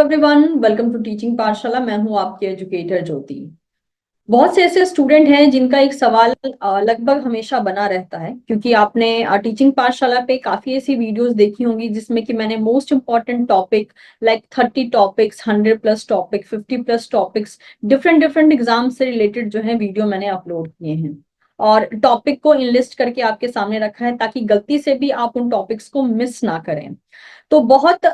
Everyone, welcome to teaching पाठशाला। मैं हूं आपकी एजुकेटर ज्योति। बहुत से ऐसे स्टूडेंट हैं जिनका एक सवाल लगभग हमेशा बना रहता है, क्योंकि आपने टीचिंग पाठशाला पे काफी ऐसी वीडियोस देखी होंगी जिसमें कि मैंने most important topic like 30 topics, 100+ topic, 50+ topics, different different exam से रिलेटेड जो है वीडियो मैंने अपलोड किए हैं और टॉपिक को इनलिस्ट करके आपके सामने रखा है ताकि गलती से भी आप उन टॉपिक्स को मिस ना करें। तो बहुत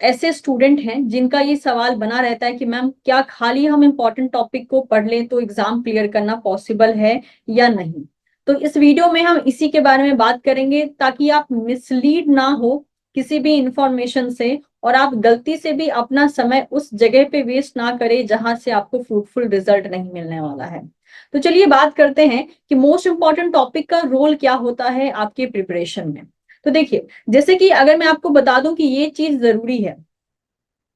ऐसे स्टूडेंट हैं जिनका ये सवाल बना रहता है कि मैम, क्या खाली हम इम्पोर्टेंट टॉपिक को पढ़ लें तो एग्जाम क्लियर करना पॉसिबल है या नहीं। तो इस वीडियो में हम इसी के बारे में बात करेंगे ताकि आप मिसलीड ना हो किसी भी इंफॉर्मेशन से और आप गलती से भी अपना समय उस जगह पे वेस्ट ना करें जहां से आपको फ्रूटफुल रिजल्ट नहीं मिलने वाला है। तो चलिए बात करते हैं कि मोस्ट इंपॉर्टेंट टॉपिक का रोल क्या होता है आपके प्रिपरेशन में। तो देखिए, जैसे कि अगर मैं आपको बता दूं कि ये चीज जरूरी है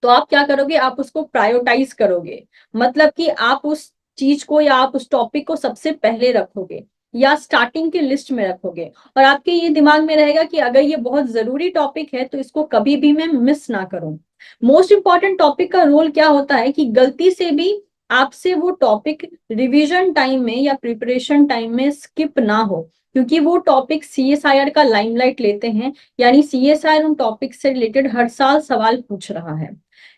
तो आप क्या करोगे, आप उसको प्रायोरिटाइज करोगे। मतलब कि आप उस चीज को या आप उस टॉपिक को सबसे पहले रखोगे या स्टार्टिंग की लिस्ट में रखोगे और आपके ये दिमाग में रहेगा कि अगर ये बहुत जरूरी टॉपिक है तो इसको कभी भी मैं मिस ना करूं। मोस्ट इंपॉर्टेंट टॉपिक का रोल क्या होता है कि गलती से भी आपसे वो टॉपिक रिवीजन टाइम में या प्रिपरेशन टाइम में स्किप ना हो, क्योंकि वो टॉपिक सीएसआईआर का लाइमलाइट लेते हैं। यानी सीएसआईआर उन टॉपिक से रिलेटेड हर साल सवाल पूछ रहा है।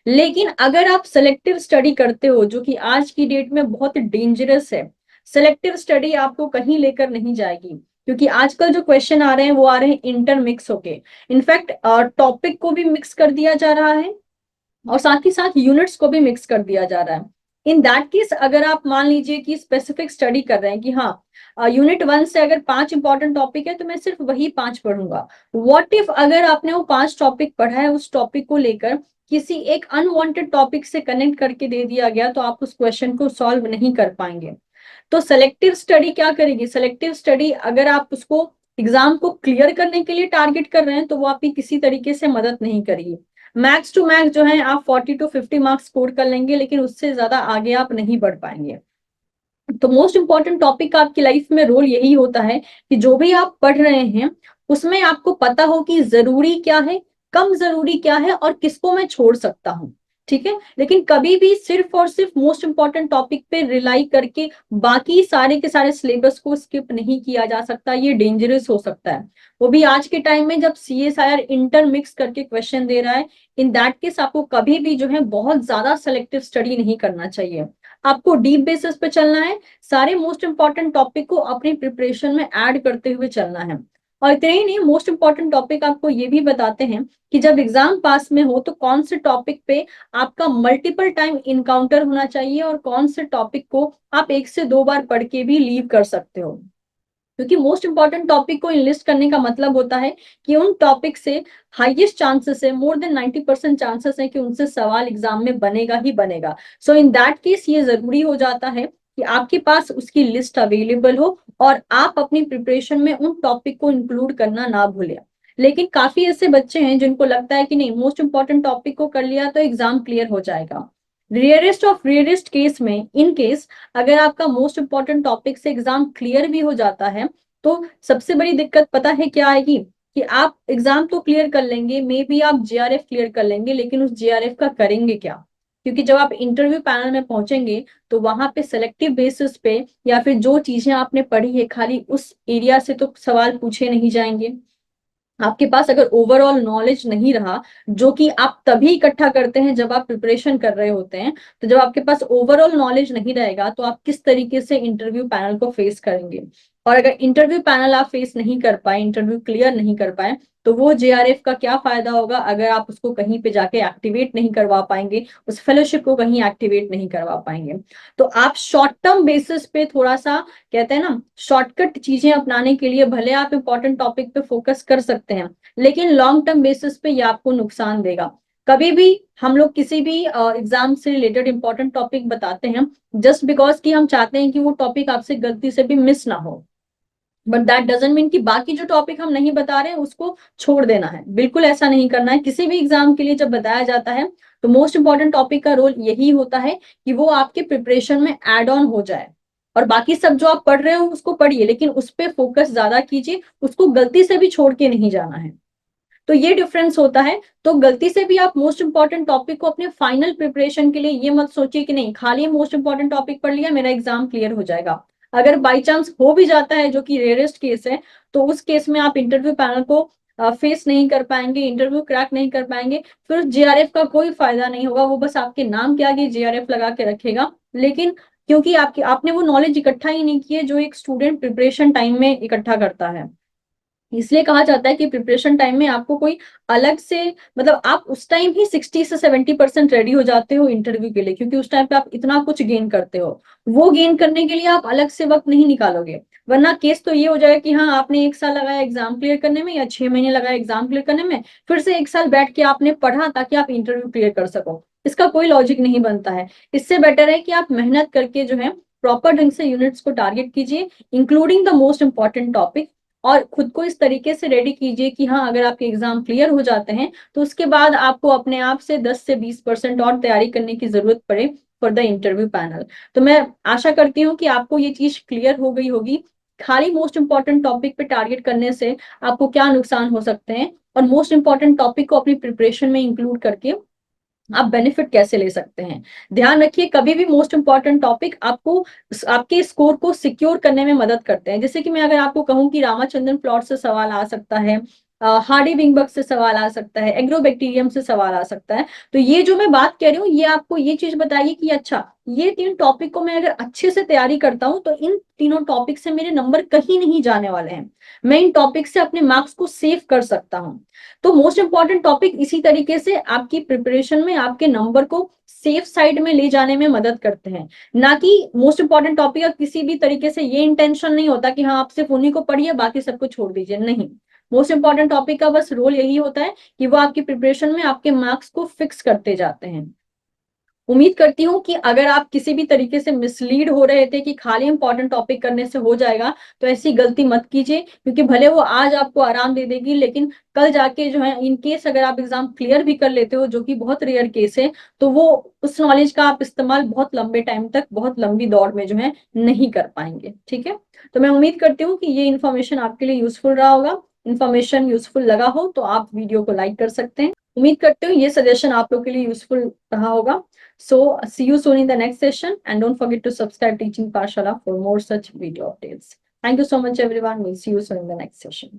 लेकिन अगर आप सेलेक्टिव स्टडी करते हो, जो कि आज की डेट में बहुत डेंजरस है, सेलेक्टिव स्टडी आपको कहीं लेकर नहीं जाएगी, क्योंकि आजकल जो क्वेश्चन आ रहे हैं वो आ रहे हैं इंटरमिक्स होके। इनफैक्ट टॉपिक को भी मिक्स कर दिया जा रहा है और साथ ही साथ यूनिट्स को भी मिक्स कर दिया जा रहा है। इन दैट केस अगर आप मान लीजिए कि स्पेसिफिक स्टडी कर रहे हैं कि हाँ, यूनिट 1 से अगर 5 इंपॉर्टेंट टॉपिक है तो मैं सिर्फ वही 5 पढ़ूंगा। व्हाट इफ अगर आपने वो 5 टॉपिक पढ़ा है, उस टॉपिक को लेकर किसी एक अनवांटेड टॉपिक से कनेक्ट करके दे दिया गया तो आप उस क्वेश्चन को सॉल्व नहीं कर पाएंगे। तो सेलेक्टिव स्टडी क्या करेगी, सेलेक्टिव स्टडी अगर आप उसको एग्जाम को क्लियर करने के लिए टारगेट कर रहे हैं तो वो आपकी किसी तरीके से मदद नहीं करेगी। मैक्स टू मैक्स जो है आप 40 to 50 मार्क्स स्कोर कर लेंगे, लेकिन उससे ज्यादा आगे आप नहीं बढ़ पाएंगे। तो मोस्ट इंपॉर्टेंट टॉपिक का आपकी लाइफ में रोल यही होता है कि जो भी आप पढ़ रहे हैं उसमें आपको पता हो कि जरूरी क्या है, कम जरूरी क्या है और किसको मैं छोड़ सकता हूँ। ठीक है, लेकिन कभी भी सिर्फ और सिर्फ मोस्ट इंपॉर्टेंट टॉपिक पे रिलाई करके बाकी सारे के सारे सिलेबस को स्किप नहीं किया जा सकता। ये डेंजरस हो सकता है, वो भी आज के टाइम में जब सीएसआईआर इंटर मिक्स करके क्वेश्चन दे रहा है। इन दैट केस आपको कभी भी जो है बहुत ज्यादा सेलेक्टिव स्टडी नहीं करना चाहिए। आपको डीप बेसिस पे चलना है, सारे मोस्ट इंपॉर्टेंट टॉपिक को अपनी प्रिपरेशन में ऐड करते हुए चलना है। और इतना ही नहीं, मोस्ट इंपॉर्टेंट टॉपिक आपको ये भी बताते हैं कि जब एग्जाम पास में हो तो कौन से टॉपिक पे आपका मल्टीपल टाइम इनकाउंटर होना चाहिए और कौन से टॉपिक को आप 1 से 2 बार पढ़ के भी लीव कर सकते हो। क्योंकि मोस्ट इंपॉर्टेंट टॉपिक को इनलिस्ट करने का मतलब होता है कि उन टॉपिक से हाईएस्ट चांसेस है, मोर देन 90% चांसेस है कि उनसे सवाल एग्जाम में बनेगा ही बनेगा। सो इन दैट केस ये जरूरी हो जाता है कि आपके पास उसकी लिस्ट अवेलेबल हो और आप अपनी प्रिपरेशन में उन टॉपिक को इंक्लूड करना ना भूलें। लेकिन काफी ऐसे बच्चे हैं जिनको लगता है कि नहीं, मोस्ट इंपॉर्टेंट टॉपिक को कर लिया तो एग्जाम क्लियर हो जाएगा। रेयरेस्ट ऑफ रेयरेस्ट केस में, इन केस अगर आपका मोस्ट इंपॉर्टेंट टॉपिक से एग्जाम क्लियर भी हो जाता है तो सबसे बड़ी दिक्कत पता है क्या आएगी, कि आप एग्जाम तो क्लियर कर लेंगे, मे बी आप जेआरएफ क्लियर कर लेंगे, लेकिन उस जेआरएफ का करेंगे क्या। क्योंकि जब आप इंटरव्यू पैनल में पहुंचेंगे तो वहां पे सेलेक्टिव बेसिस पे या फिर जो चीजें आपने पढ़ी है खाली उस एरिया से तो सवाल पूछे नहीं जाएंगे। आपके पास अगर ओवरऑल नॉलेज नहीं रहा, जो कि आप तभी इकट्ठा करते हैं जब आप प्रिपरेशन कर रहे होते हैं, तो जब आपके पास ओवरऑल नॉलेज नहीं रहेगा तो आप किस तरीके से इंटरव्यू पैनल को फेस करेंगे। और अगर इंटरव्यू पैनल आप फेस नहीं कर पाए, इंटरव्यू क्लियर नहीं कर पाए, तो वो जेआरएफ का क्या फायदा होगा अगर आप उसको कहीं पे जाके एक्टिवेट नहीं करवा पाएंगे, उस फेलोशिप को कहीं एक्टिवेट नहीं करवा पाएंगे। तो आप शॉर्ट टर्म बेसिस पे थोड़ा सा, कहते हैं ना, शॉर्टकट चीजें अपनाने के लिए भले आप इंपॉर्टेंट टॉपिक पे फोकस कर सकते हैं, लेकिन लॉन्ग टर्म बेसिस पे ये आपको नुकसान देगा। कभी भी हम लोग किसी भी एग्जाम से रिलेटेड इंपॉर्टेंट टॉपिक बताते हैं जस्ट बिकॉज कि हम चाहते हैं कि वो टॉपिक आपसे गलती से भी मिस ना हो, बट दैट डजंट मीन कि बाकी जो टॉपिक हम नहीं बता रहे हैं उसको छोड़ देना है। बिल्कुल ऐसा नहीं करना है। किसी भी एग्जाम के लिए जब बताया जाता है तो मोस्ट इंपॉर्टेंट टॉपिक का रोल यही होता है कि वो आपके प्रिपरेशन में एड ऑन हो जाए और बाकी सब जो आप पढ़ रहे हो उसको पढ़िए, लेकिन उस पर फोकस ज्यादा कीजिए, उसको गलती से भी छोड़ के नहीं जाना है। तो ये डिफरेंस होता है। तो गलती से भी आप मोस्ट इंपॉर्टेंट टॉपिक को अपने फाइनल प्रिपरेशन के लिए ये मत सोचिए कि नहीं खाली मोस्ट इंपॉर्टेंट टॉपिक पढ़ लिया मेरा एग्जाम क्लियर हो जाएगा। अगर बाई चांस हो भी जाता है, जो कि रेयरेस्ट केस है, तो उस केस में आप इंटरव्यू पैनल को फेस नहीं कर पाएंगे, इंटरव्यू क्रैक नहीं कर पाएंगे, फिर जेआरएफ का कोई फायदा नहीं होगा। वो बस आपके नाम के आगे जेआरएफ लगा के रखेगा, लेकिन क्योंकि आपकी आपने वो नॉलेज इकट्ठा ही नहीं की है जो एक स्टूडेंट प्रिपरेशन टाइम में इकट्ठा करता है। इसलिए कहा जाता है कि प्रिपरेशन टाइम में आपको कोई अलग से, मतलब आप उस टाइम ही 60 से 70% रेडी हो जाते हो इंटरव्यू के लिए, क्योंकि उस टाइम पे आप इतना कुछ गेन करते हो। वो गेन करने के लिए आप अलग से वक्त नहीं निकालोगे, वरना केस तो ये हो जाएगा कि हाँ आपने 1 साल लगाया एग्जाम क्लियर करने में या 6 महीने लगाया एग्जाम क्लियर करने में, फिर से 1 साल बैठ के आपने पढ़ा ताकि आप इंटरव्यू क्लियर कर सको। इसका कोई लॉजिक नहीं बनता है। इससे बेटर है कि आप मेहनत करके जो है प्रॉपर ढंग से यूनिट्स को टारगेट कीजिए, including the most important topic, और खुद को इस तरीके से रेडी कीजिए कि हाँ अगर आपके एग्जाम क्लियर हो जाते हैं तो उसके बाद आपको अपने आप से 10 से 20% और तैयारी करने की जरूरत पड़े फॉर द इंटरव्यू पैनल। तो मैं आशा करती हूँ कि आपको ये चीज क्लियर हो गई होगी, खाली मोस्ट इंपॉर्टेंट टॉपिक पे टारगेट करने से आपको क्या नुकसान हो सकते हैं, और मोस्ट इंपॉर्टेंट टॉपिक को अपनी प्रिपरेशन में इंक्लूड करके आप बेनिफिट कैसे ले सकते हैं। ध्यान रखिए कभी भी मोस्ट इंपॉर्टेंट टॉपिक आपको आपके स्कोर को सिक्योर करने में मदद करते हैं। जैसे कि मैं अगर आपको कहूं कि रामाचंद्रन प्लॉट से सवाल आ सकता है, हार्डी विंगबर्ग से सवाल आ सकता है, एग्रोबैक्टीरियम से सवाल आ सकता है, तो ये जो मैं बात कह रही हूँ ये आपको ये चीज बताइए कि अच्छा ये 3 टॉपिक को मैं अगर अच्छे से तैयारी करता हूँ तो इन तीनों टॉपिक से मेरे नंबर कहीं नहीं जाने वाले हैं, मैं इन टॉपिक से अपने मार्क्स को सेव कर सकता हूँ। तो मोस्ट इंपॉर्टेंट टॉपिक इसी तरीके से आपकी प्रिपरेशन में आपके नंबर को सेफ साइड में ले जाने में मदद करते हैं। ना कि मोस्ट इंपॉर्टेंट टॉपिक का किसी भी तरीके से ये इंटेंशन नहीं होता कि हाँ आप सिर्फ उन्हीं को पढ़िए बाकी सबको छोड़ दीजिए, नहीं। मोस्ट इंपॉर्टेंट टॉपिक का बस रोल यही होता है कि वो आपकी प्रिपरेशन में आपके मार्क्स को फिक्स करते जाते हैं। उम्मीद करती हूँ कि अगर आप किसी भी तरीके से मिसलीड हो रहे थे कि खाली इंपॉर्टेंट टॉपिक करने से हो जाएगा, तो ऐसी गलती मत कीजिए, क्योंकि भले वो आज आपको आराम दे देगी लेकिन कल जाके जो है इन केस अगर आप एग्जाम क्लियर भी कर लेते हो, जो कि बहुत रेयर केस है, तो वो उस नॉलेज का आप इस्तेमाल बहुत लंबे टाइम तक बहुत लंबी दौड़ में जो है नहीं कर पाएंगे। ठीक है, तो मैं उम्मीद करती हूँ कि ये इन्फॉर्मेशन आपके लिए यूजफुल रहा होगा। इन्फॉर्मेशन यूजफुल लगा हो तो आप वीडियो को लाइक कर सकते हैं। उम्मीद करती हूँ ये सजेशन आप लोग के लिए यूजफुल रहा होगा। So see you soon in the next session, and don't forget to subscribe Teaching Parshala for more such video updates. Thank you so much everyone. We'll see you soon in the next session.